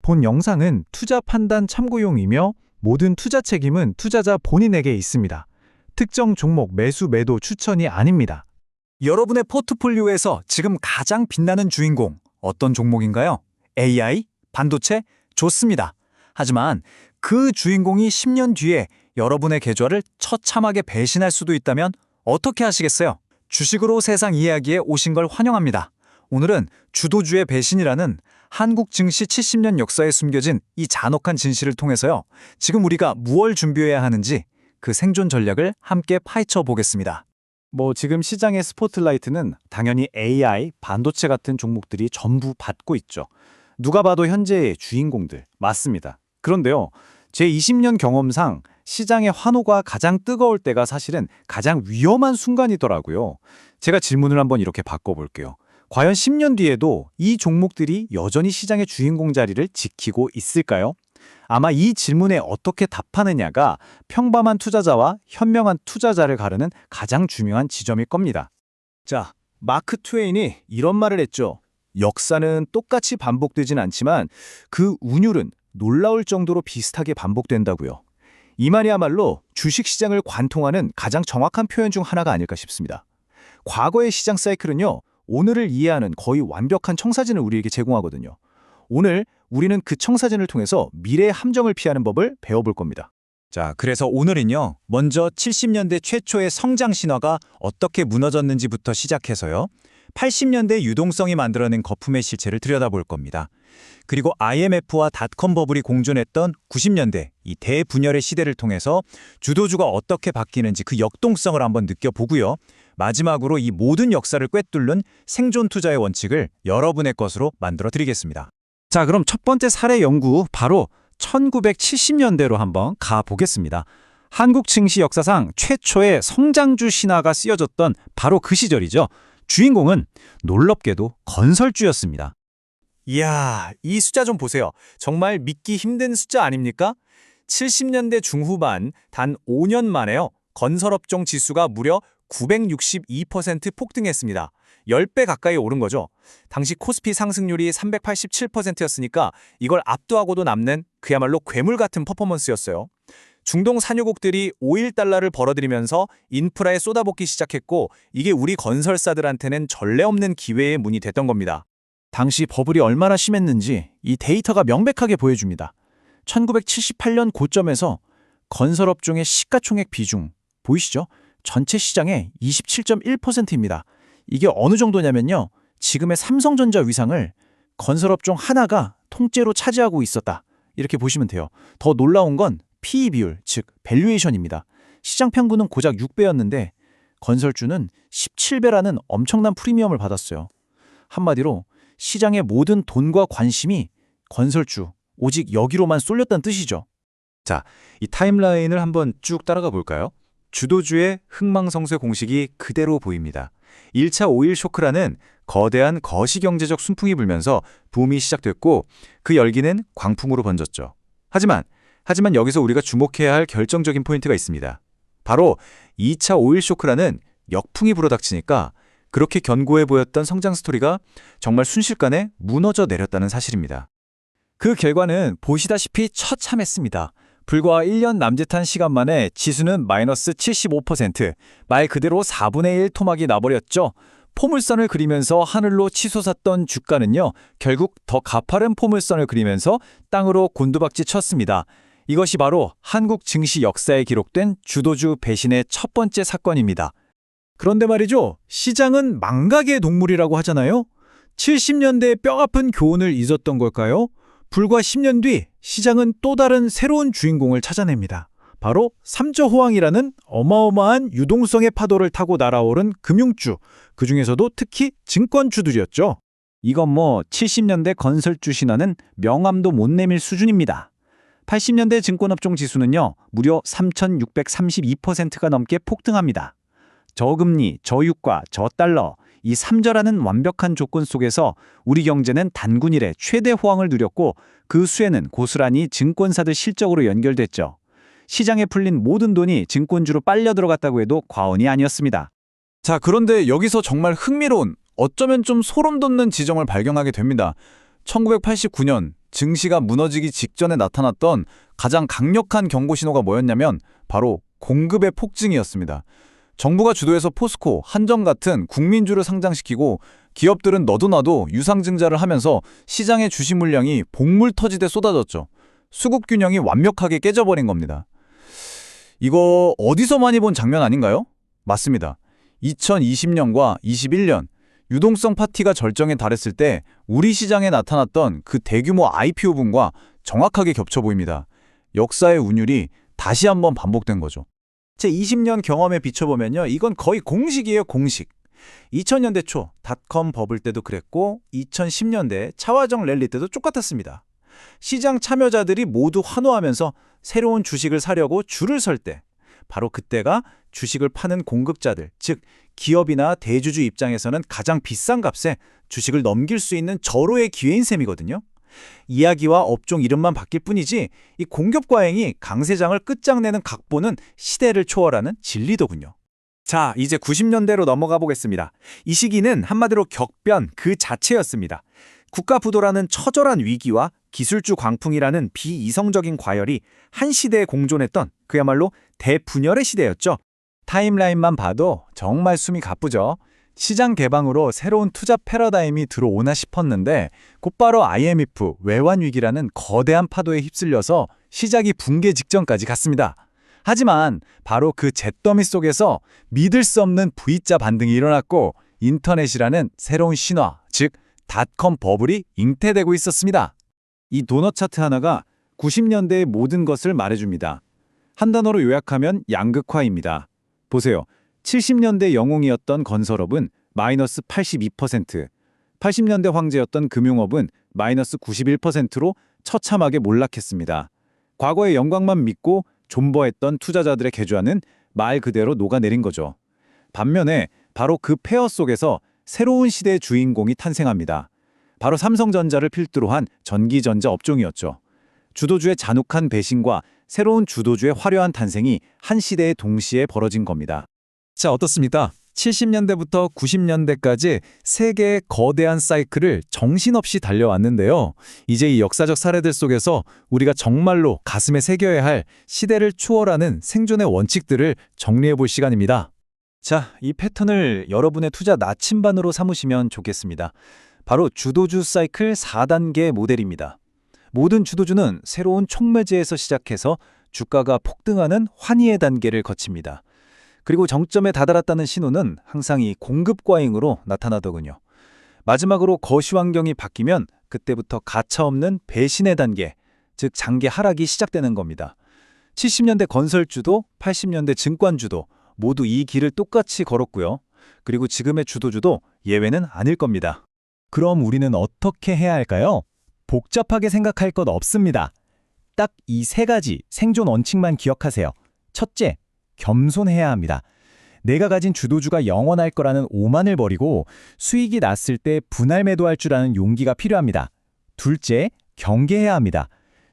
본 영상은 투자 판단 참고용이며 모든 투자 책임은 투자자 본인에게 있습니다. 특정 종목 매수 매도 추천이 아닙니다. 여러분의 포트폴리오에서 지금 가장 빛나는 주인공 어떤 종목인가요? AI? 반도체? 좋습니다. 하지만 그 주인공이 10년 뒤에 여러분의 계좌를 처참하게 배신할 수도 있다면 어떻게 하시겠어요? 주식으로 세상 이야기에 오신 걸 환영합니다. 오늘은 주도주의 배신이라는 한국 증시 70년 역사에 숨겨진 이 잔혹한 진실을 통해서요. 지금 우리가 무엇을 준비해야 하는지 그 생존 전략을 함께 파헤쳐 보겠습니다. 지금 시장의 스포트라이트는 당연히 AI, 반도체 같은 종목들이 전부 받고 있죠. 누가 봐도 현재의 주인공들 맞습니다. 그런데요, 제 20년 경험상 시장의 환호가 가장 뜨거울 때가 사실은 가장 위험한 순간이더라고요. 제가 질문을 한번 이렇게 바꿔볼게요. 과연 10년 뒤에도 이 종목들이 여전히 시장의 주인공 자리를 지키고 있을까요? 아마 이 질문에 어떻게 답하느냐가 평범한 투자자와 현명한 투자자를 가르는 가장 중요한 지점일 겁니다. 자, 마크 트웨인이 이런 말을 했죠. 역사는 똑같이 반복되진 않지만 그 운율은 놀라울 정도로 비슷하게 반복된다고요. 이 말이야말로 주식시장을 관통하는 가장 정확한 표현 중 하나가 아닐까 싶습니다. 과거의 시장 사이클은요, 오늘을 이해하는 거의 완벽한 청사진을 우리에게 제공하거든요. 오늘 우리는 그 청사진을 통해서 미래의 함정을 피하는 법을 배워볼 겁니다. 자, 그래서 오늘은요. 먼저 70년대 최초의 성장 신화가 어떻게 무너졌는지부터 시작해서요. 80년대 유동성이 만들어낸 거품의 실체를 들여다볼 겁니다. 그리고 IMF와 닷컴 버블이 공존했던 90년대 이 대분열의 시대를 통해서 주도주가 어떻게 바뀌는지 그 역동성을 한번 느껴보고요. 마지막으로 이 모든 역사를 꿰뚫는 생존 투자의 원칙을 여러분의 것으로 만들어 드리겠습니다. 자, 그럼 첫 번째 사례 연구 바로 1970년대로 한번 가보겠습니다. 한국 증시 역사상 최초의 성장주 신화가 쓰여졌던 바로 그 시절이죠. 주인공은 놀랍게도 건설주였습니다. 이야, 이 숫자 좀 보세요. 정말 믿기 힘든 숫자 아닙니까? 70년대 중후반 단 5년 만에요. 건설업종 지수가 무려 962% 폭등했습니다. 10배 가까이 오른 거죠. 당시 코스피 상승률이 387%였으니까 이걸 압도하고도 남는 그야말로 괴물 같은 퍼포먼스였어요. 중동 산유국들이 오일 달러를 벌어들이면서 인프라에 쏟아붓기 시작했고 이게 우리 건설사들한테는 전례 없는 기회의 문이 됐던 겁니다. 당시 버블이 얼마나 심했는지 이 데이터가 명백하게 보여줍니다. 1978년 고점에서 건설업종의 시가총액 비중 보이시죠? 전체 시장의 27.1%입니다. 이게 어느 정도냐면요. 지금의 삼성전자 위상을 건설업종 하나가 통째로 차지하고 있었다. 이렇게 보시면 돼요. 더 놀라운 건 PE 비율, 즉 밸류에이션입니다. 시장 평균은 고작 6배였는데 건설주는 17배라는 엄청난 프리미엄을 받았어요. 한마디로 시장의 모든 돈과 관심이 건설주, 오직 여기로만 쏠렸다는 뜻이죠. 자, 이 타임라인을 한번 쭉 따라가 볼까요? 주도주의 흥망성쇠 공식이 그대로 보입니다. 1차 오일 쇼크라는 거대한 거시경제적 순풍이 불면서 붐이 시작됐고 그 열기는 광풍으로 번졌죠. 하지만 여기서 우리가 주목해야 할 결정적인 포인트가 있습니다. 바로 2차 오일 쇼크라는 역풍이 불어닥치니까 그렇게 견고해 보였던 성장 스토리가 정말 순식간에 무너져 내렸다는 사실입니다. 그 결과는 보시다시피 처참했습니다. 불과 1년 남짓한 시간 만에 지수는 마이너스 75%, 말 그대로 4분의 1 토막이 나버렸죠. 포물선을 그리면서 하늘로 치솟았던 주가는요, 결국 더 가파른 포물선을 그리면서 땅으로 곤두박질 쳤습니다. 이것이 바로 한국 증시 역사에 기록된 주도주 배신의 첫 번째 사건입니다. 그런데 말이죠. 시장은 망각의 동물이라고 하잖아요. 70년대의 뼈아픈 교훈을 잊었던 걸까요? 불과 10년 뒤 시장은 또 다른 새로운 주인공을 찾아냅니다. 바로 삼저호황이라는 어마어마한 유동성의 파도를 타고 날아오른 금융주, 그중에서도 특히 증권주들이었죠. 이건 70년대 건설주 신화는 명함도 못 내밀 수준입니다. 80년대 증권업종 지수는요, 무려 3,632%가 넘게 폭등합니다. 저금리, 저유가, 저달러, 이 3저라는 완벽한 조건 속에서 우리 경제는 단군 이래 최대 호황을 누렸고 그 수혜는 고스란히 증권사들 실적으로 연결됐죠. 시장에 풀린 모든 돈이 증권주로 빨려 들어갔다고 해도 과언이 아니었습니다. 자, 그런데 여기서 정말 흥미로운, 어쩌면 좀 소름 돋는 지점을 발견하게 됩니다. 1989년 증시가 무너지기 직전에 나타났던 가장 강력한 경고 신호가 뭐였냐면 바로 공급의 폭증이었습니다. 정부가 주도해서 포스코, 한정 같은 국민주를 상장시키고 기업들은 너도 나도 유상증자를 하면서 시장의 주식 물량이 복물터지듯 쏟아졌죠. 수급 균형이 완벽하게 깨져버린 겁니다. 이거 어디서 많이 본 장면 아닌가요? 맞습니다. 2020년과 21년 유동성 파티가 절정에 달했을 때 우리 시장에 나타났던 그 대규모 IPO 붐과 정확하게 겹쳐 보입니다. 역사의 운율이 다시 한번 반복된 거죠. 제 20년 경험에 비춰보면요. 이건 거의 공식이에요, 공식. 2000년대 초 닷컴 버블 때도 그랬고 2010년대 차화정 랠리 때도 똑같았습니다. 시장 참여자들이 모두 환호하면서 새로운 주식을 사려고 줄을 설 때 바로 그때가 주식을 파는 공급자들, 즉 기업이나 대주주 입장에서는 가장 비싼 값에 주식을 넘길 수 있는 절호의 기회인 셈이거든요. 이야기와 업종 이름만 바뀔 뿐이지 이 공급 과잉이 강세장을 끝장내는 각본은 시대를 초월하는 진리더군요. 자, 이제 90년대로 넘어가 보겠습니다. 이 시기는 한마디로 격변 그 자체였습니다. 국가부도라는 처절한 위기와 기술주 광풍이라는 비이성적인 과열이 한 시대에 공존했던 그야말로 대분열의 시대였죠. 타임라인만 봐도 정말 숨이 가쁘죠. 시장 개방으로 새로운 투자 패러다임이 들어오나 싶었는데 곧바로 IMF 외환 위기라는 거대한 파도에 휩쓸려서 시작이 붕괴 직전까지 갔습니다. 하지만 바로 그 잿더미 속에서 믿을 수 없는 V자 반등이 일어났고 인터넷이라는 새로운 신화, 즉 닷컴 버블이 잉태되고 있었습니다. 이 도넛 차트 하나가 90년대의 모든 것을 말해줍니다. 한 단어로 요약하면 양극화입니다. 보세요. 70년대 영웅이었던 건설업은 마이너스 82%, 80년대 황제였던 금융업은 마이너스 91%로 처참하게 몰락했습니다. 과거의 영광만 믿고 존버했던 투자자들의 계좌는 말 그대로 녹아내린 거죠. 반면에 바로 그 폐허 속에서 새로운 시대의 주인공이 탄생합니다. 바로 삼성전자를 필두로 한 전기전자 업종이었죠. 주도주의 잔혹한 배신과 새로운 주도주의 화려한 탄생이 한 시대에 동시에 벌어진 겁니다. 자, 어떻습니까? 70년대부터 90년대까지 세 개의 거대한 사이클을 정신없이 달려왔는데요. 이제 이 역사적 사례들 속에서 우리가 정말로 가슴에 새겨야 할 시대를 초월하는 생존의 원칙들을 정리해볼 시간입니다. 자, 이 패턴을 여러분의 투자 나침반으로 삼으시면 좋겠습니다. 바로 주도주 사이클 4단계 모델입니다. 모든 주도주는 새로운 촉매제에서 시작해서 주가가 폭등하는 환희의 단계를 거칩니다. 그리고 정점에 다다랐다는 신호는 항상 이 공급 과잉으로 나타나더군요. 마지막으로 거시 환경이 바뀌면 그때부터 가차없는 배신의 단계, 즉 장기 하락이 시작되는 겁니다. 70년대 건설주도, 80년대 증권주도 모두 이 길을 똑같이 걸었고요. 그리고 지금의 주도주도 예외는 아닐 겁니다. 그럼 우리는 어떻게 해야 할까요? 복잡하게 생각할 것 없습니다. 딱 이 세 가지 생존 원칙만 기억하세요. 첫째, 겸손해야 합니다. 내가 가진 주도주가 영원할 거라는 오만을 버리고 수익이 났을 때 분할 매도할 줄 아는 용기가 필요합니다. 둘째, 경계해야 합니다.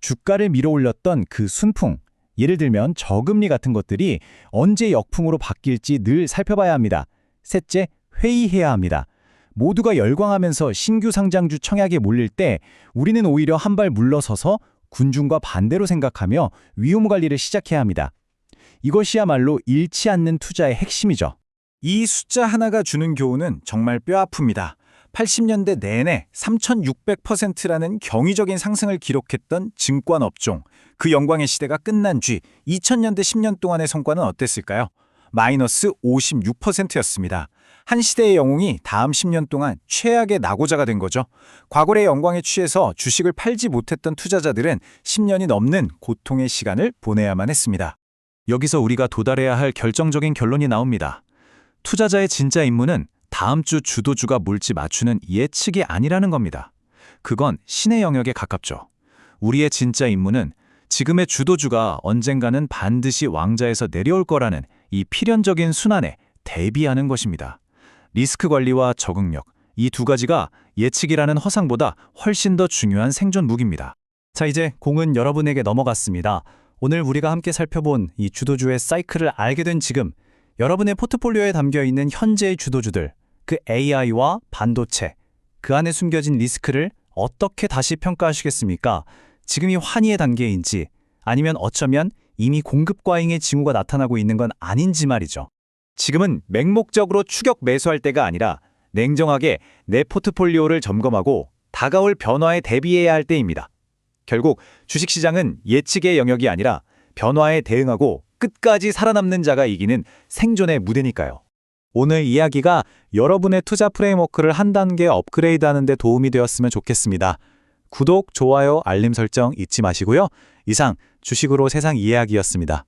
주가를 밀어올렸던 그 순풍, 예를 들면 저금리 같은 것들이 언제 역풍으로 바뀔지 늘 살펴봐야 합니다. 셋째, 회의해야 합니다. 모두가 열광하면서 신규 상장주 청약에 몰릴 때 우리는 오히려 한 발 물러서서 군중과 반대로 생각하며 위험 관리를 시작해야 합니다. 이것이야말로 잃지 않는 투자의 핵심이죠. 이 숫자 하나가 주는 교훈은 정말 뼈아픕니다. 80년대 내내 3,600%라는 경이적인 상승을 기록했던 증권업종, 그 영광의 시대가 끝난 뒤 2000년대 10년 동안의 성과는 어땠을까요? 마이너스 56%였습니다. 한 시대의 영웅이 다음 10년 동안 최악의 낙오자가 된 거죠. 과거의 영광에 취해서 주식을 팔지 못했던 투자자들은 10년이 넘는 고통의 시간을 보내야만 했습니다. 여기서 우리가 도달해야 할 결정적인 결론이 나옵니다. 투자자의 진짜 임무는 다음 주 주도주가 뭘지 맞추는 예측이 아니라는 겁니다. 그건 신의 영역에 가깝죠. 우리의 진짜 임무는 지금의 주도주가 언젠가는 반드시 왕좌에서 내려올 거라는 이 필연적인 순환에 대비하는 것입니다. 리스크 관리와 적응력, 이 두 가지가 예측이라는 허상보다 훨씬 더 중요한 생존 무기입니다. 자, 이제 공은 여러분에게 넘어갔습니다. 오늘 우리가 함께 살펴본 이 주도주의 사이클을 알게 된 지금, 여러분의 포트폴리오에 담겨있는 현재의 주도주들, 그 AI와 반도체, 그 안에 숨겨진 리스크를 어떻게 다시 평가하시겠습니까? 지금이 환희의 단계인지 아니면 어쩌면 이미 공급 과잉의 징후가 나타나고 있는 건 아닌지 말이죠. 지금은 맹목적으로 추격 매수할 때가 아니라 냉정하게 내 포트폴리오를 점검하고 다가올 변화에 대비해야 할 때입니다. 결국 주식시장은 예측의 영역이 아니라 변화에 대응하고 끝까지 살아남는 자가 이기는 생존의 무대니까요. 오늘 이야기가 여러분의 투자 프레임워크를 한 단계 업그레이드하는 데 도움이 되었으면 좋겠습니다. 구독, 좋아요, 알림 설정 잊지 마시고요. 이상 주식으로 세상 이야기였습니다.